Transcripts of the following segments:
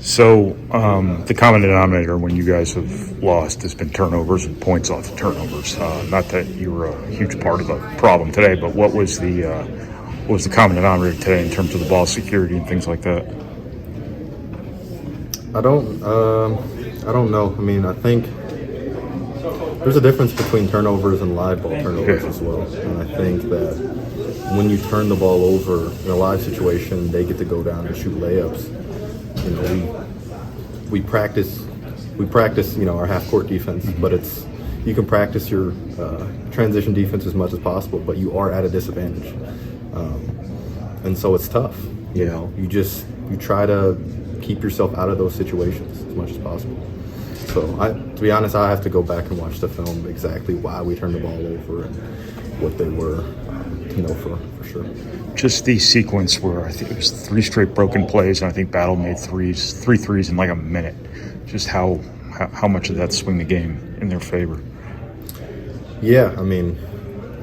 So the common denominator when you guys have lost has been turnovers and points off of turnovers. Not that you were a huge part of the problem today, but what was the common denominator today in terms of the ball security and things like that? I don't know. I mean, I think there's a difference between turnovers and live ball turnovers as well. And I think that when you turn the ball over in a live situation, they get to go down and shoot layups. You know, we practice, our half court defense, but you can practice your transition defense as much as possible, but you are at a disadvantage, and so it's tough. You know, you try to keep yourself out of those situations as much as possible. So, to be honest, I have to go back and watch the film exactly why we turned the ball over and what they were, to know for sure. Just the sequence where I think it was 3 straight broken plays, and I think Battle made three threes in like a minute. Just how much of that swing the game in their favor? Yeah, I mean,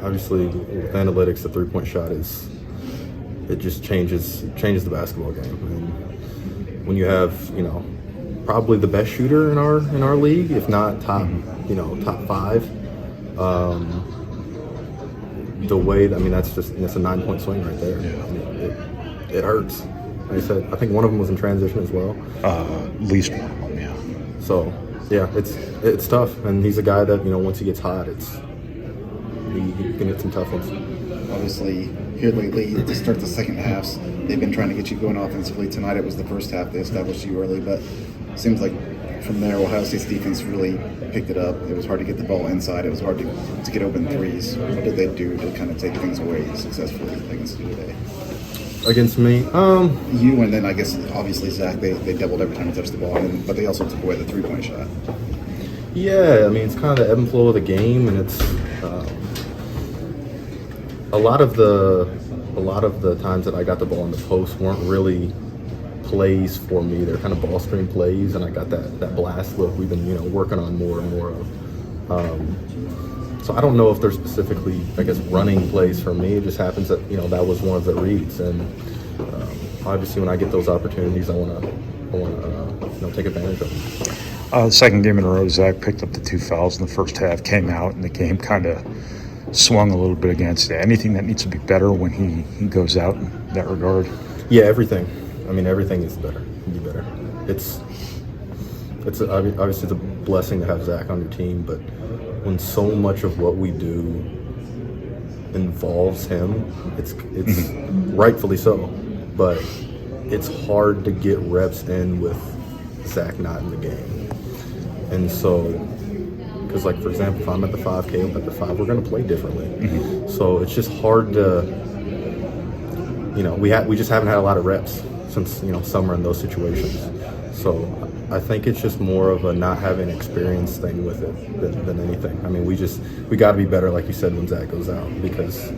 obviously with analytics, the 3-point shot it just changes the basketball game. And when you have, probably the best shooter in our league, if not top 5. The way that's a 9-point swing right there. Yeah. I mean, it hurts. Like I said, I think one of them was in transition as well. At least one of them, yeah. So yeah, it's tough, and he's a guy that once he gets hot, he can hit some tough ones. Obviously, here lately to start the second halves, they've been trying to get you going offensively. Tonight it was the first half; they established you early, but it seems like from there, Ohio State's defense really picked it up. It was hard to get the ball inside. It was hard to get open threes. What did they do to kind of take things away successfully against you today? Against me? You, and then I guess obviously Zach, they doubled every time he touched the ball, but they also took away the 3-point shot. Yeah, I mean, it's kind of the ebb and flow of the game, and it's a lot of the times that I got the ball in the post weren't really plays for me. They're kind of ball screen plays, and I got that blast look we've been working on more and more of. So I don't know if they're specifically, I guess, running plays for me. It just happens that that was one of the reads, and obviously when I get those opportunities, I want to take advantage of them. The second game in a row, Zach picked up the 2 fouls in the first half, came out, and the game kind of swung a little bit against it. Anything that needs to be better when he goes out in that regard? Yeah, everything. I mean, everything is better. Can be better. It's obviously it's a blessing to have Zach on your team, but when so much of what we do involves him, it's rightfully so. But it's hard to get reps in with Zach not in the game, and so because for example, if I'm at the 5, Caleb at the 5, we're going to play differently. So it's just hard to we just haven't had a lot of reps since summer in those situations. So I think it's just more of a not having experience thing with it than anything. I mean, we got to be better, like you said, when Zach goes out, because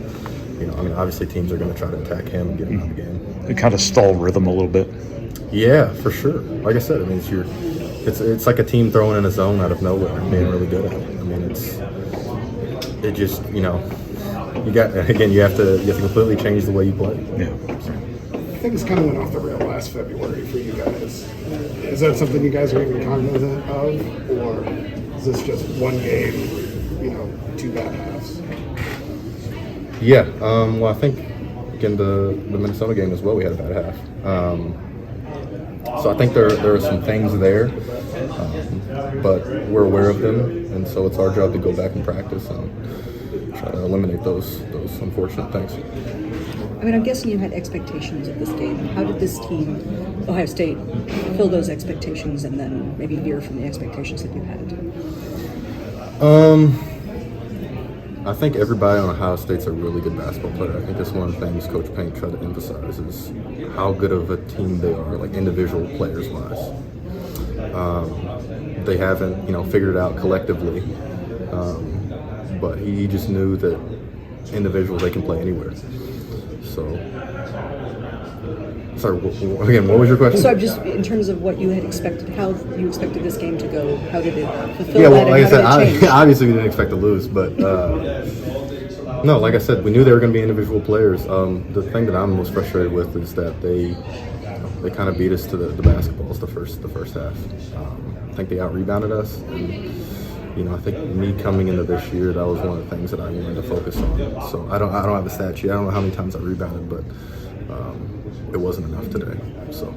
obviously teams are going to try to attack him and get him out of the game. It kind of stall rhythm a little bit. Yeah, for sure. Like I said, I mean, it's like a team throwing in a zone out of nowhere and being really good at it. I mean, you have to completely change the way you play. Yeah. Things kind of went off the rail last February for you guys. Is that something you guys are even cognizant of, or is this just one game, 2 bad halves? Yeah, well, I think in the Minnesota game as well, we had a bad half. So I think there are some things there, but we're aware of them, and so it's our job to go back and practice and try to eliminate those unfortunate things. I mean, I'm guessing you had expectations of this game. How did this team, Ohio State, fill those expectations and then maybe veer from the expectations that you had? I think everybody on Ohio State's a really good basketball player. I think that's one of the things Coach Payne tried to emphasize is how good of a team they are, like individual players-wise. They haven't, figured it out collectively, but he just knew that individuals, they can play anywhere. So, sorry, again, what was your question? So I'm just, in terms of what you had expected, how you expected this game to go, how did it fulfill yeah, that, well, like I said, change? obviously we didn't expect to lose, but no, like I said, we knew they were going to be individual players. The thing that I'm most frustrated with is that they kind of beat us to the basketballs the first half. I think they out-rebounded us. And, I think me coming into this year, that was one of the things that I wanted to focus on. So I don't have a stat sheet. I don't know how many times I rebounded, but it wasn't enough today. So.